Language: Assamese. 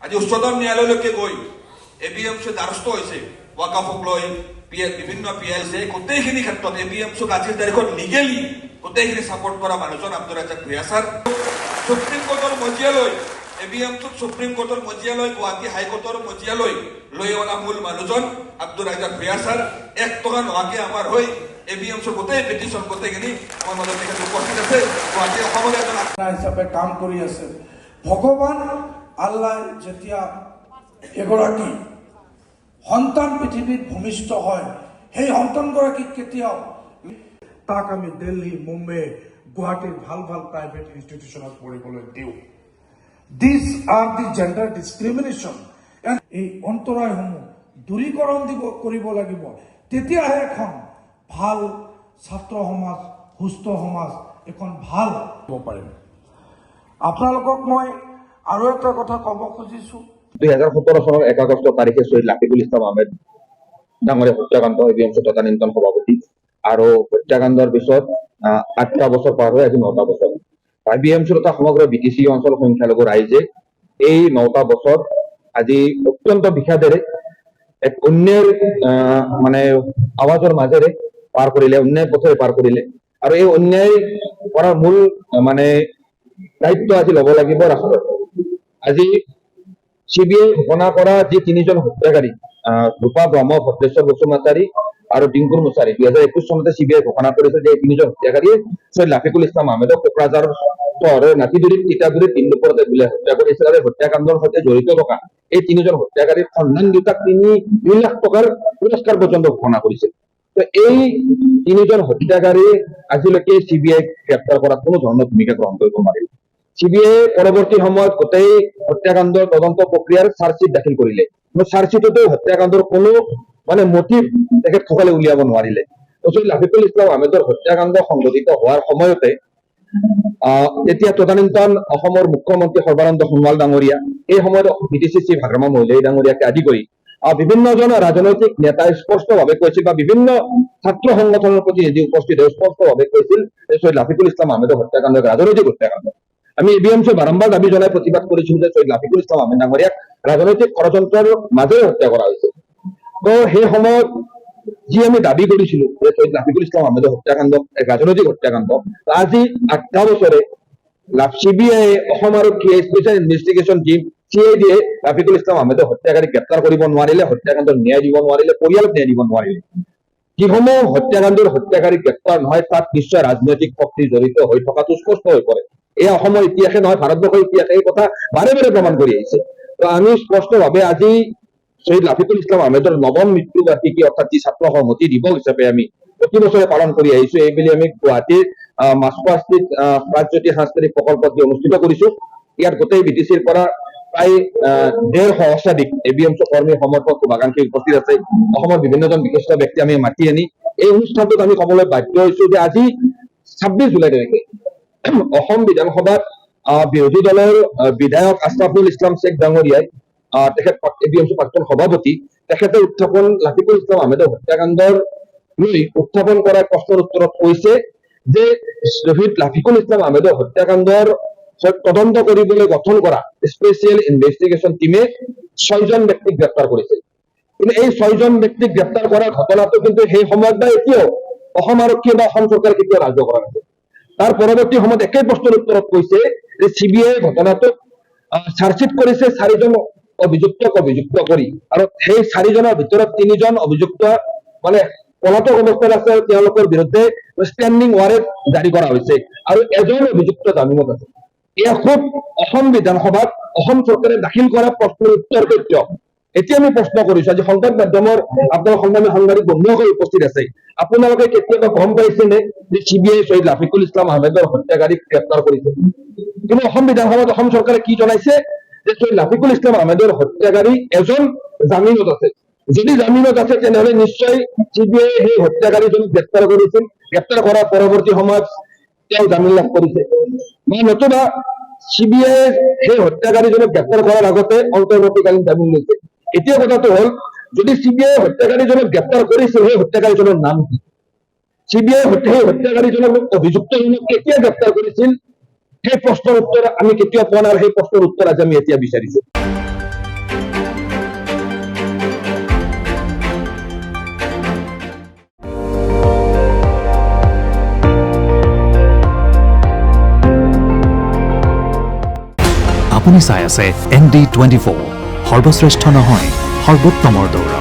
আজি উচ্চতম ন্যায়ালয়লৈকে গৈ APMC দ্বাৰস্থ হৈছে ৱাকাফক লৈ বিভিন্ন PLC গোটেইখিনি ক্ষেত্ৰত APMCক আজিৰ তাৰিখত লিগেলি গোটেইখিনি ছাপোৰ্ট কৰা মানুহজন আব্দুল ৰাজ্জাক ভূঞা ছাৰ। সুপ্ৰিম কোৰ্টৰ মজিয়ালৈ APMCক সুপ্ৰিম কোৰ্টৰ মজিয়ালৈ গুৱাহাটী হাইকোৰ্টৰ মজিয়ালৈ লৈ অনা মূল মানুহজন আব্দুল ৰাজ্জাক ভূঞা ছাৰ। 1 টকা নোহোৱাকে আমাৰ হৈ APMCৰ গোটেই পিটিশ্যন গোটেইখিনি আমাৰ মাজত তেখেত উপস্থিত আছে। গুৱাহাটী অসমত এজন হিচাপে কাম কৰি আছে। ভগৱান আল্লাহ যেতিয়া এগৰাকী সন্তান পৃথিৱীত ভূমিষ্ঠ হয়, সেই সন্তানগৰাকীক কেতিয়াও তাক আমি দিল্লী, মুম্বাই, গুৱাহাটীৰ ভাল ভাল প্ৰাইভেট ইনষ্টিটিউচনত পঢ়িবলৈ দিওঁ। দিছ আৰ দি জেণ্ডাৰ ডিছক্ৰিমিনেশ্যন। এই অন্তৰায়সমূহ দূৰীকৰণ কৰিব লাগিব, তেতিয়াহে এখন ভাল ছাত্ৰ সমাজ, সুস্থ সমাজ, এখন ভাল হ'ব পাৰিম। আপোনালোকক মই আৰু এটা কথা ক'ব খুজিছোঁ। 2017 চনৰ 1 আগষ্ট তাৰিখে ছহিদ লাফিকুল ইছলাম আহমেদ ডাঙৰীয়া হত্যাকাণ্ড APMC তদানীন্তন সভাপতি আৰু হত্যাকাণ্ডৰ পিছত 8টা বছৰ পাৰ হৈ আজি 9টা বছৰ। APMC তথা সমগ্ৰ BTC অঞ্চল সংখ্যালঘু ৰাইজে এই 9টা বছৰ আজি অত্যন্ত বিষাদেৰে এক অন্যায়ৰ মানে আৱাজৰ মাজেৰে পাৰ কৰিলে, অন্যায় পথেৰে পাৰ কৰিলে। আৰু এই অন্যায় কৰাৰ মূল মানে দায়িত্ব আজি ল'ব লাগিব ৰাষ্ট্ৰৰ। আজি CBI ঘোষণা কৰা যি 3জন হত্যাকাৰী ৰূপা ব্ৰহ্ম, ভদ্ৰেশ্বৰ বসুমতাৰী আৰু ডিংকুৰ মুছাৰী 2021 চনতে CBI ঘোষণা কৰিছে যে এই 3জন হত্যাকাৰীয়ে ছহিদ লাফিকুল ইছলাম আহমেদক কোকৰাঝাৰ চহৰৰ নাতিদুৰীত, তিতাগুৰিত, তিনদুপৰতে বোলে হত্যা কৰিছিল। আৰু হত্যাকাণ্ডৰ সৈতে জড়িত থকা এই 3জন হত্যাকাৰীৰ সন্ধান দুটাক 2 লাখ টকাৰ পুৰস্কাৰ পৰ্যন্ত ঘোষণা কৰিছিল। তো এই 3জন হত্যাকাৰী আজিলৈকে CBI গ্ৰেপ্তাৰ কৰাত কোনো ধৰণৰ ভূমিকা গ্ৰহণ কৰিব নোৱাৰিল। CBI পৰৱৰ্তী সময়ত গোটেই হত্যাকাণ্ডৰ তদন্ত প্ৰক্ৰিয়াৰ চাৰ্জশ্বিট দাখিল কৰিলে। চাৰ্জশ্বিটতো হত্যাকাণ্ডৰ কোনো মানে মটিভ তেখেতসকলে উলিয়াব নোৱাৰিলে। ছহিদ লাফিকুল ইছলাম আহমেদৰ হত্যাকাণ্ড সংঘটিত হোৱাৰ সময়তে তেতিয়া তদানীন্তন অসমৰ মুখ্যমন্ত্ৰী সৰ্বানন্দ সোণোৱাল ডাঙৰীয়া, এই সময়ত BTC চিফ হাগ্ৰামা মহীলাই ডাঙৰীয়াকে আদি কৰি বিভিন্নজন ৰাজনৈতিক নেতাই স্পষ্টভাৱে কৈছিল বা বিভিন্ন ছাত্ৰ সংগঠনৰ প্ৰতিনিধি উপস্থিত হৈ স্পষ্টভাৱে কৈছিল যে ছহিদ লাফিকুল ইছলাম আহমেদৰ হত্যাকাণ্ড ৰাজনৈতিক হত্যাকাণ্ড। আমি APMC বাৰম্বাৰ দাবী জনাই প্ৰতিবাদ কৰিছিলো যে ছহিদ লাফিকুল ইছলাম আহমেদ ডাঙৰীয়াক ৰাজনৈতিক ষড়যন্ত্ৰৰ মাজেৰে হত্যা কৰা হৈছে। তো সেই সময়ত যি আমি দাবী কৰিছিলো যে ছহিদ লাফিকুল ইছলাম আহমেদৰ হত্যাকাণ্ড এক ৰাজনৈতিক হত্যাকাণ্ড, আজি 8টা বছৰে CBI, অসম আৰক্ষীয়ে, special investigation team CID Lafikul Islam আহমেদৰ হত্যাকাৰীক গ্ৰেপ্তাৰ কৰিব নোৱাৰিলে, হত্যাকাণ্ডৰ ন্যায় দিব নোৱাৰিলে, পৰিয়ালক ন্যায় দিব নোৱাৰিলে। যিসমূহ হত্যাকাণ্ডৰ হত্যাকাৰীক গ্ৰেপ্তাৰ নহয় তাত নিশ্চয় ৰাজনৈতিক শক্তি জড়িত হৈ থকাটো স্পষ্ট হৈ পৰে। এই অসমৰ ইতিহাসে নহয়, ভাৰতবৰ্ষৰ ইতিহাসে এই কথা বাৰে বাৰে প্ৰমাণ কৰি আহিছে। তো আমি স্পষ্টভাৱে আজি ছহিদ লাফিকুল ইছলাম আহমেদৰ 9ম মৃত্যু বাৰ্ষিকী অৰ্থাৎ যি ছাত্ৰ সংহতি দিৱস হিচাপে আমি প্ৰতি বছৰে পালন কৰি আহিছো, এইবুলি আমি গুৱাহাটীৰ মাছখোৱাস্থিত প্ৰাগজ্যোতি সাংস্কৃতিক প্ৰকল্পত অনুষ্ঠিত কৰিছো। ইয়াত গোটেই BTCৰ পৰা প্ৰায় 1.5 সহস্ৰাধিক APMC কৰ্মী, সমৰ্থক, শুভাকাংক্ষী উপস্থিত আছে। অসমৰ বিভিন্নজন বিশিষ্ট ব্যক্তি আমি মাতি আনি এই অনুষ্ঠানটোত আমি ক'বলৈ বাধ্য হৈছো যে আজি 26 জুলাই তাৰিখে অসম বিধানসভাত বিৰোধী দলৰ বিধায়ক আশ্ৰাফুল ইছলাম শেখ ডাঙৰীয়াই তেখেত APMC প্ৰাক্তন সভাপতি, তেখেতে লাফিকুল ইছলাম আহমেদৰ হত্যাকাণ্ডৰ লৈ উত্থাপন কৰা প্ৰশ্নৰ উত্তৰত কৈছে যে ছহিদ লাফিকুল ইছলাম আহমেদৰ হত্যাকাণ্ডৰ তদন্ত কৰিবলৈ গঠন কৰা স্পেচিয়েল ইনভেষ্টিগেশ্যন টিমে 6জন ব্যক্তিক গ্ৰেপ্তাৰ কৰিছিল। কিন্তু এই 6জন ব্যক্তিক গ্ৰেপ্তাৰ কৰাৰ ঘটনাটো কিন্তু সেই সময়ত বা এতিয়াও অসম আৰক্ষী বা অসম চৰকাৰে কেতিয়াও ৰাজত্ব কৰা নাছিল। তাৰ পৰৱৰ্তী সময়ত একে প্ৰশ্নৰ উত্তৰত কৈছে যে CBI ঘটনাটোত চাৰ্জশ্বিট কৰিছে 4জন অভিযুক্তক অভিযুক্ত কৰি, আৰু সেই 4জনৰ ভিতৰত 3জন অভিযুক্ত মানে পলাতক অৱস্থাত আছে, তেওঁলোকৰ বিৰুদ্ধে ষ্টেণ্ডিং ৱাৰেণ্ট জাৰি কৰা হৈছে, আৰু এজন অভিযুক্ত জামিনত আছে। এয়া খুব অসম বিধানসভাত অসম চৰকাৰে দাখিল কৰা প্ৰশ্নৰ উত্তৰ কেন্দ্ৰ। এতিয়া আমি প্ৰশ্ন কৰিছো, আজি সংবাদ মাধ্যমৰ আপোনাৰ সন্মানীয় সাংবাদিক বন্ধুসকল উপস্থিত আছে, আপোনালোকে কেতিয়াবা গম পাইছেনে যে CBI ছহিদ লাফিকুল ইছলাম আহমেদৰ হত্যাকাৰীক গ্ৰেপ্তাৰ কৰিছে? কিন্তু অসম বিধানসভাত অসম চৰকাৰে কি জনাইছে যে ছহিদ লাফিকুল ইছলাম আহমেদৰ হত্যাকাৰী এজন জামিনত আছে। যদি জামিনত আছে তেনেহলে নিশ্চয় CBI সেই হত্যাকাৰীজনক গ্ৰেপ্তাৰ কৰিছিল, গ্ৰেপ্তাৰ কৰাৰ পৰৱৰ্তী সময়ত তেওঁ জামিন লাভ কৰিছে, নতুবা CBI সেই হত্যাকাৰীজনক গ্ৰেপ্তাৰ কৰাৰ আগতে অন্তৰ্বৰ্তীকালীন জামিন লৈছে। এতিয়া কথাটো হল, যদি CBI হত্যাকাৰীজনক গ্ৰেপ্তাৰ কৰিছিল, সেই হত্যাকাৰীজনৰ নাম কি? CBI সেই হত্যাকাৰীজনক অভিযুক্তজনক কেতিয়া গ্ৰেপ্তাৰ কৰিছিল, সেই প্ৰশ্নৰ উত্তৰ আমি কেতিয়াও পোৱা নাই, আৰু সেই প্ৰশ্নৰ উত্তৰ আজি আমি এতিয়া বিচাৰিছো। আপুনি চাই আছে ND24 সৰ্বশ্ৰেষ্ঠ নহয় সৰ্বোত্তমৰ দৌৰা।